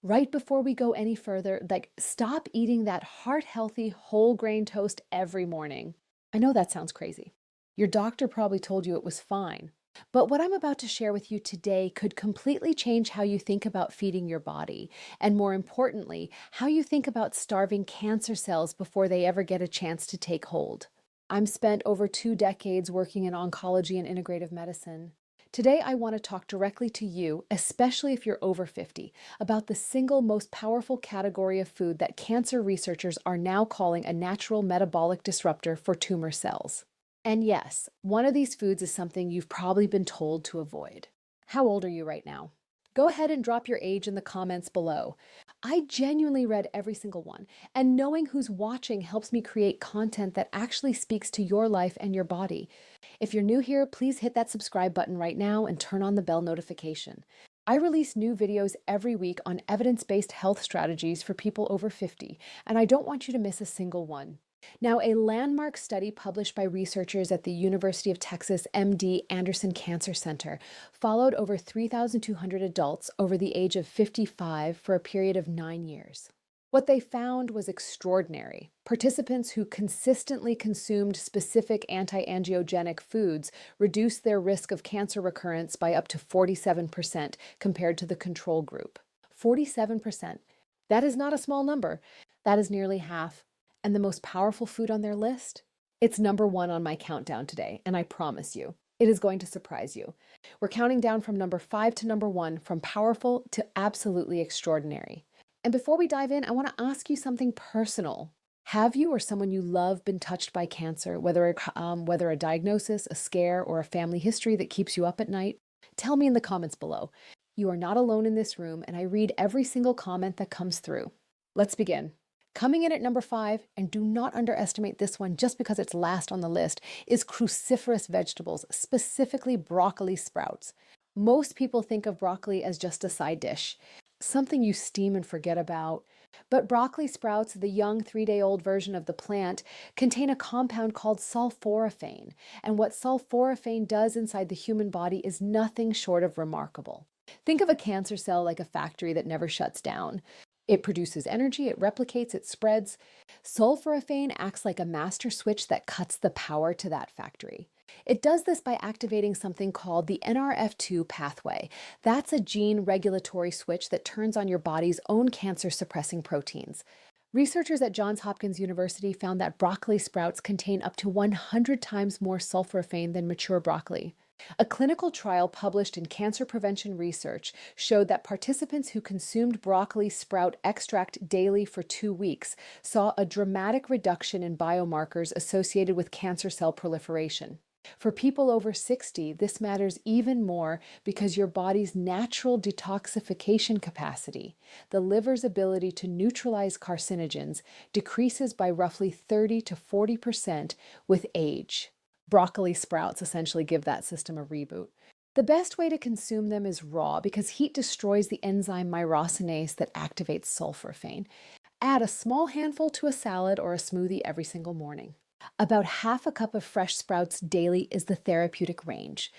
Right before we go any further, stop eating that heart-healthy whole grain toast every morning. I know that sounds crazy. Your doctor probably told you it was fine. But what I'm about to share with you today could completely change how you think about feeding your body, and more importantly, how you think about starving cancer cells before they ever get a chance to take hold. I'm spent over 2 decades working in oncology and integrative medicine. Today, I want to talk directly to you, especially if you're over 50, about the single most powerful category of food that cancer researchers are now calling a natural metabolic disruptor for tumor cells. And yes, one of these foods is something you've probably been told to avoid. How old are you right now? Go ahead and drop your age in the comments below. I genuinely read every single one, and knowing who's watching helps me create content that actually speaks to your life and your body. If you're new here, please hit that subscribe button right now and turn on the bell notification. I release new videos every week on evidence-based health strategies for people over 50, and I don't want you to miss a single one. Now, a landmark study published by researchers at the University of Texas MD Anderson Cancer Center followed over 3,200 adults over the age of 55 for a period of 9 years. What they found was extraordinary. Participants who consistently consumed specific anti-angiogenic foods reduced their risk of cancer recurrence by up to 47% compared to the control group. 47%. That is not a small number. That is nearly half. And the most powerful food on their list? It's number one on my countdown today, and I promise you, it is going to surprise you. We're counting down from number 5 to number 1, from powerful to absolutely extraordinary. And before we dive in, I want to ask you something personal. Have you or someone you love been touched by cancer, whether a diagnosis, a scare, or a family history that keeps you up at night? Tell me in the comments below. You are not alone in this room, and I read every single comment that comes through. Let's begin. Coming in at number 5, and do not underestimate this one just because it's last on the list, is cruciferous vegetables, specifically broccoli sprouts. Most people think of broccoli as just a side dish, something you steam and forget about. But broccoli sprouts, the young 3-day-old version of the plant, contain a compound called sulforaphane. And what sulforaphane does inside the human body is nothing short of remarkable. Think of a cancer cell like a factory that never shuts down. It produces energy, it replicates, it spreads. Sulforaphane acts like a master switch that cuts the power to that factory. It does this by activating something called the NRF2 pathway. That's a gene regulatory switch that turns on your body's own cancer-suppressing proteins. Researchers at Johns Hopkins University found that broccoli sprouts contain up to 100 times more sulforaphane than mature broccoli. A clinical trial published in Cancer Prevention Research showed that participants who consumed broccoli sprout extract daily for 2 weeks saw a dramatic reduction in biomarkers associated with cancer cell proliferation. For people over 60, this matters even more because your body's natural detoxification capacity, the liver's ability to neutralize carcinogens, decreases by roughly 30 to 40% with age. Broccoli sprouts essentially give that system a reboot. The best way to consume them is raw because heat destroys the enzyme myrosinase that activates sulforaphane. Add a small handful to a salad or a smoothie every single morning. About half a cup of fresh sprouts daily is the therapeutic range.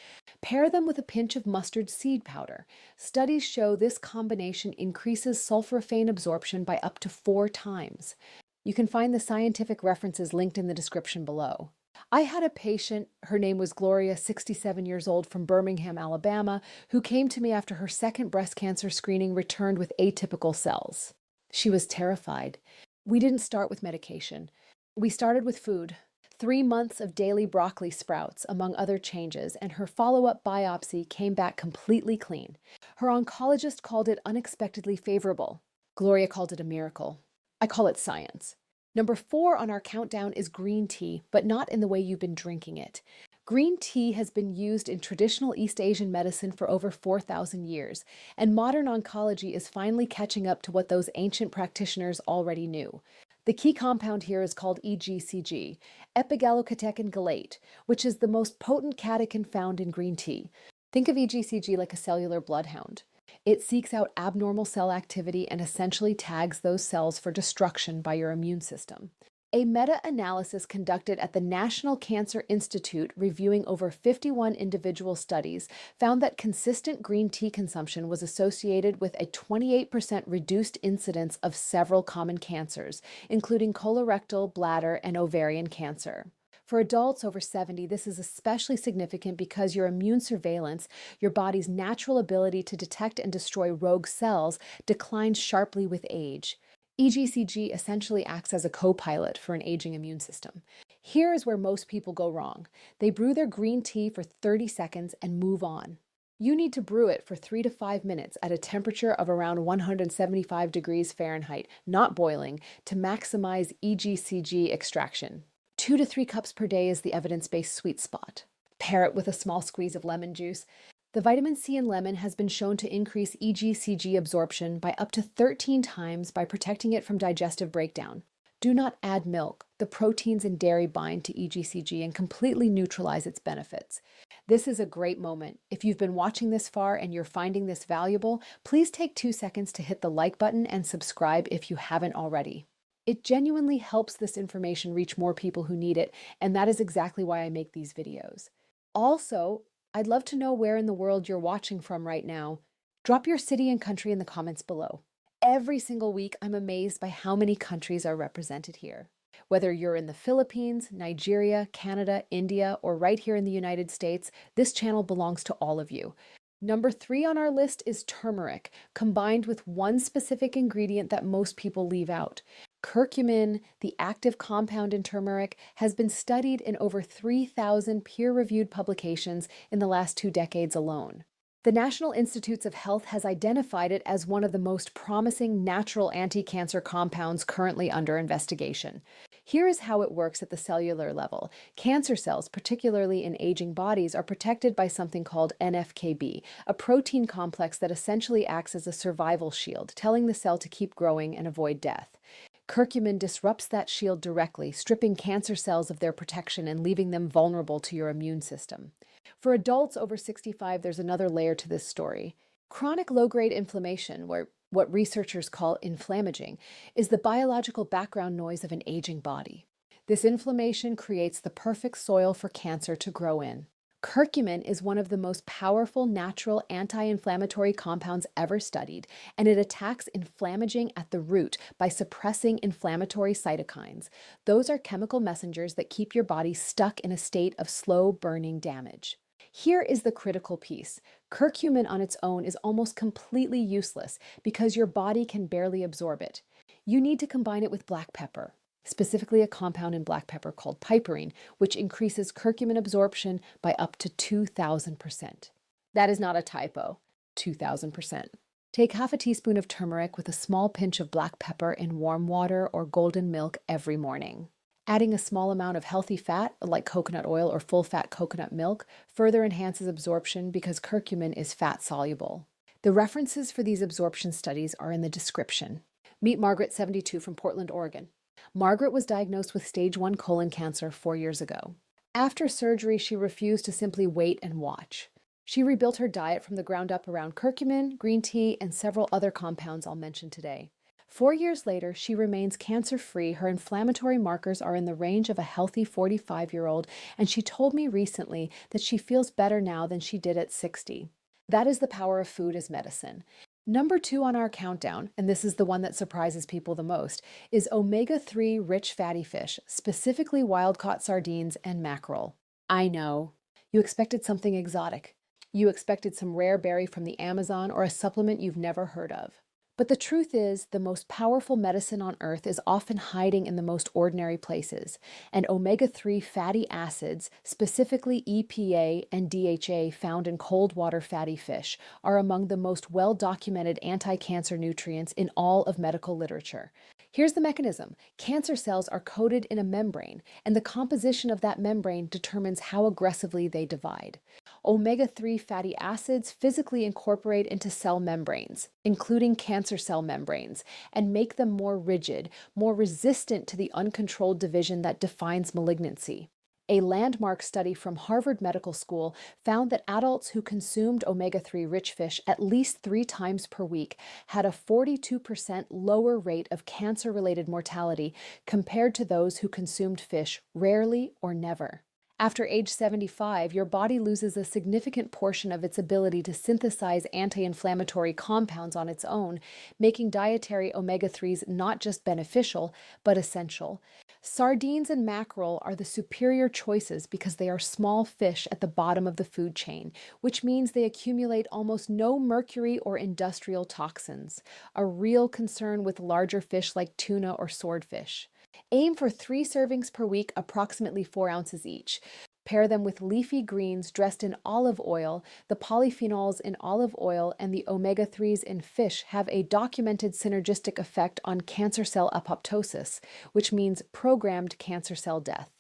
Pair them with a pinch of mustard seed powder. Studies show this combination increases sulforaphane absorption by up to 4 times. You can find the scientific references linked in the description below. I had a patient, her name was Gloria, 67 years old, from Birmingham, Alabama, who came to me after her second breast cancer screening returned with atypical cells. She was terrified. We didn't start with medication. We started with food. 3 months of daily broccoli sprouts, among other changes, and her follow-up biopsy came back completely clean. Her oncologist called it unexpectedly favorable. Gloria called it a miracle. I call it science. Number 4 on our countdown is green tea, but not in the way you've been drinking it. Green tea has been used in traditional East Asian medicine for over 4,000 years, and modern oncology is finally catching up to what those ancient practitioners already knew. The key compound here is called EGCG, epigallocatechin gallate, which is the most potent catechin found in green tea. Think of EGCG like a cellular bloodhound. It seeks out abnormal cell activity and essentially tags those cells for destruction by your immune system. A meta-analysis conducted at the National Cancer Institute reviewing over 51 individual studies found that consistent green tea consumption was associated with a 28% reduced incidence of several common cancers, including colorectal, bladder, and ovarian cancer. For adults over 70, this is especially significant because your immune surveillance, your body's natural ability to detect and destroy rogue cells, declines sharply with age. EGCG essentially acts as a co-pilot for an aging immune system. Here is where most people go wrong. They brew their green tea for 30 seconds and move on. You need to brew it for 3 to 5 minutes at a temperature of around 175 degrees Fahrenheit, not boiling, to maximize EGCG extraction. 2 to 3 cups per day is the evidence-based sweet spot. Pair it with a small squeeze of lemon juice. The vitamin C in lemon has been shown to increase EGCG absorption by up to 13 times by protecting it from digestive breakdown. Do not add milk. The proteins in dairy bind to EGCG and completely neutralize its benefits. This is a great moment. If you've been watching this far and you're finding this valuable, please take 2 seconds to hit the like button and subscribe if you haven't already. It genuinely helps this information reach more people who need it, and that is exactly why I make these videos. Also, I'd love to know where in the world you're watching from right now. Drop your city and country in the comments below. Every single week, I'm amazed by how many countries are represented here. Whether you're in the Philippines, Nigeria, Canada, India, or right here in the United States, this channel belongs to all of you. Number 3 on our list is turmeric, combined with one specific ingredient that most people leave out. Curcumin, the active compound in turmeric, has been studied in over 3,000 peer-reviewed publications in the last 2 decades alone. The National Institutes of Health has identified it as one of the most promising natural anti-cancer compounds currently under investigation. Here is how it works at the cellular level. Cancer cells, particularly in aging bodies, are protected by something called NFKB, a protein complex that essentially acts as a survival shield, telling the cell to keep growing and avoid death. Curcumin disrupts that shield directly, stripping cancer cells of their protection and leaving them vulnerable to your immune system. For adults over 65, there's another layer to this story. Chronic low-grade inflammation, what researchers call inflammaging, is the biological background noise of an aging body. This inflammation creates the perfect soil for cancer to grow in. Curcumin is one of the most powerful natural anti-inflammatory compounds ever studied, and it attacks inflammaging at the root by suppressing inflammatory cytokines. Those are chemical messengers that keep your body stuck in a state of slow burning damage. Here is the critical piece. Curcumin on its own is almost completely useless because your body can barely absorb it. You need to combine it with black pepper, specifically a compound in black pepper called piperine, which increases curcumin absorption by up to 2,000%. That is not a typo, 2,000%. Take half a teaspoon of turmeric with a small pinch of black pepper in warm water or golden milk every morning. Adding a small amount of healthy fat, like coconut oil or full-fat coconut milk, further enhances absorption because curcumin is fat-soluble. The references for these absorption studies are in the description. Meet Margaret, 72, from Portland, Oregon. Margaret was diagnosed with stage 1 colon cancer 4 years ago. After surgery, she refused to simply wait and watch. She rebuilt her diet from the ground up around curcumin, green tea, and several other compounds I'll mention today. 4 years later, she remains cancer-free. Her inflammatory markers are in the range of a healthy 45-year-old, and she told me recently that she feels better now than she did at 60. That is the power of food as medicine. Number 2 on our countdown, and this is the one that surprises people the most, is omega-3 rich fatty fish, specifically wild-caught sardines and mackerel. I know. You expected something exotic. You expected some rare berry from the Amazon or a supplement you've never heard of. But the truth is, the most powerful medicine on earth is often hiding in the most ordinary places, and omega-3 fatty acids, specifically EPA and DHA found in cold water fatty fish, are among the most well-documented anti-cancer nutrients in all of medical literature. Here's the mechanism. Cancer cells are coated in a membrane, and the composition of that membrane determines how aggressively they divide. Omega-3 fatty acids physically incorporate into cell membranes, including cancer cell membranes, and make them more rigid, more resistant to the uncontrolled division that defines malignancy. A landmark study from Harvard Medical School found that adults who consumed omega-3 rich fish at least 3 times per week had a 42% lower rate of cancer-related mortality compared to those who consumed fish rarely or never. After age 75, your body loses a significant portion of its ability to synthesize anti-inflammatory compounds on its own, making dietary omega-3s not just beneficial, but essential. Sardines and mackerel are the superior choices because they are small fish at the bottom of the food chain, which means they accumulate almost no mercury or industrial toxins, a real concern with larger fish like tuna or swordfish. Aim for 3 servings per week, approximately 4 ounces each. Pair them with leafy greens dressed in olive oil. The polyphenols in olive oil and the omega-3s in fish have a documented synergistic effect on cancer cell apoptosis, which means programmed cancer cell death.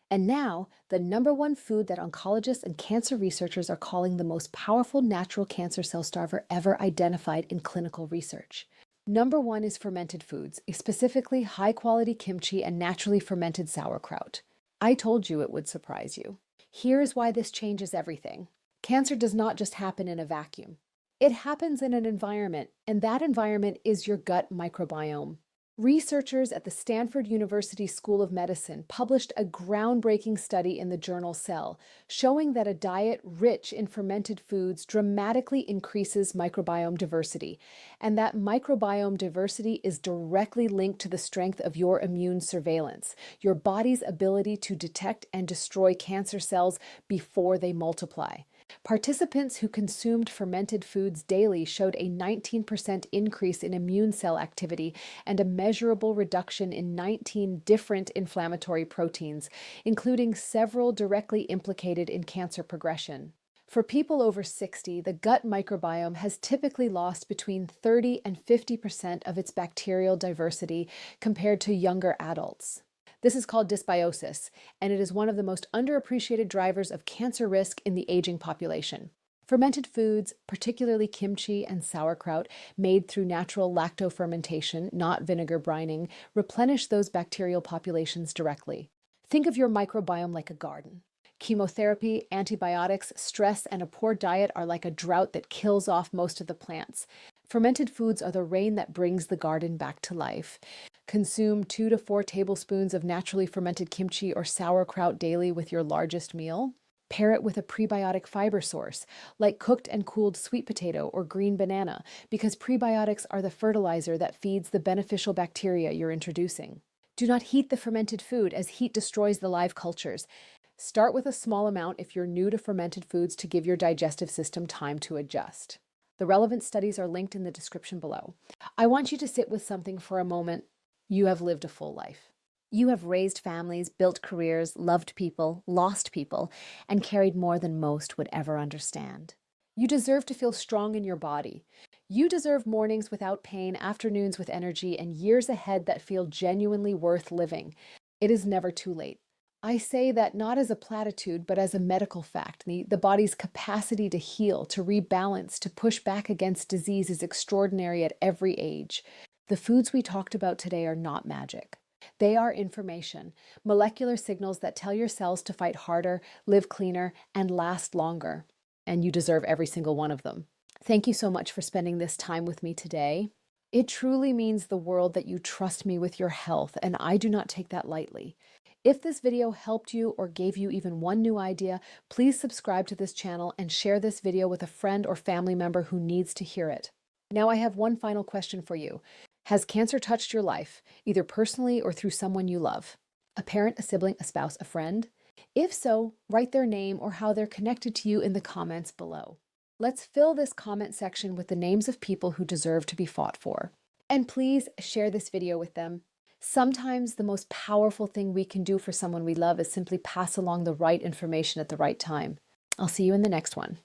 And now, the #1 food that oncologists and cancer researchers are calling the most powerful natural cancer cell starver ever identified in clinical research. #1 is fermented foods, specifically high-quality kimchi and naturally fermented sauerkraut. I told you it would surprise you. Here's why this changes everything. Cancer does not just happen in a vacuum. It happens in an environment, and that environment is your gut microbiome. Researchers at the Stanford University School of Medicine published a groundbreaking study in the journal Cell, showing that a diet rich in fermented foods dramatically increases microbiome diversity, and that microbiome diversity is directly linked to the strength of your immune surveillance, your body's ability to detect and destroy cancer cells before they multiply. Participants who consumed fermented foods daily showed a 19% increase in immune cell activity and a measurable reduction in 19 different inflammatory proteins, including several directly implicated in cancer progression. For people over 60, the gut microbiome has typically lost between 30 and 50% of its bacterial diversity compared to younger adults. This is called dysbiosis, and it is one of the most underappreciated drivers of cancer risk in the aging population. Fermented foods, particularly kimchi and sauerkraut, made through natural lactofermentation, not vinegar brining, replenish those bacterial populations directly. Think of your microbiome like a garden. Chemotherapy, antibiotics, stress, and a poor diet are like a drought that kills off most of the plants. Fermented foods are the rain that brings the garden back to life. Consume 2 to 4 tablespoons of naturally fermented kimchi or sauerkraut daily with your largest meal. Pair it with a prebiotic fiber source, like cooked and cooled sweet potato or green banana, because prebiotics are the fertilizer that feeds the beneficial bacteria you're introducing. Do not heat the fermented food, as heat destroys the live cultures. Start with a small amount if you're new to fermented foods to give your digestive system time to adjust. The relevant studies are linked in the description below. I want you to sit with something for a moment. You have lived a full life. You have raised families, built careers, loved people, lost people, and carried more than most would ever understand. You deserve to feel strong in your body. You deserve mornings without pain, afternoons with energy, and years ahead that feel genuinely worth living. It is never too late. I say that not as a platitude, but as a medical fact. The body's capacity to heal, to rebalance, to push back against disease is extraordinary at every age. The foods we talked about today are not magic. They are information, molecular signals that tell your cells to fight harder, live cleaner, and last longer. And you deserve every single one of them. Thank you so much for spending this time with me today. It truly means the world that you trust me with your health, and I do not take that lightly. If this video helped you or gave you even one new idea, please subscribe to this channel and share this video with a friend or family member who needs to hear it. Now I have one final question for you. Has cancer touched your life, either personally or through someone you love? A parent, a sibling, a spouse, a friend? If so, write their name or how they're connected to you in the comments below. Let's fill this comment section with the names of people who deserve to be fought for. And please share this video with them. Sometimes the most powerful thing we can do for someone we love is simply pass along the right information at the right time. I'll see you in the next one.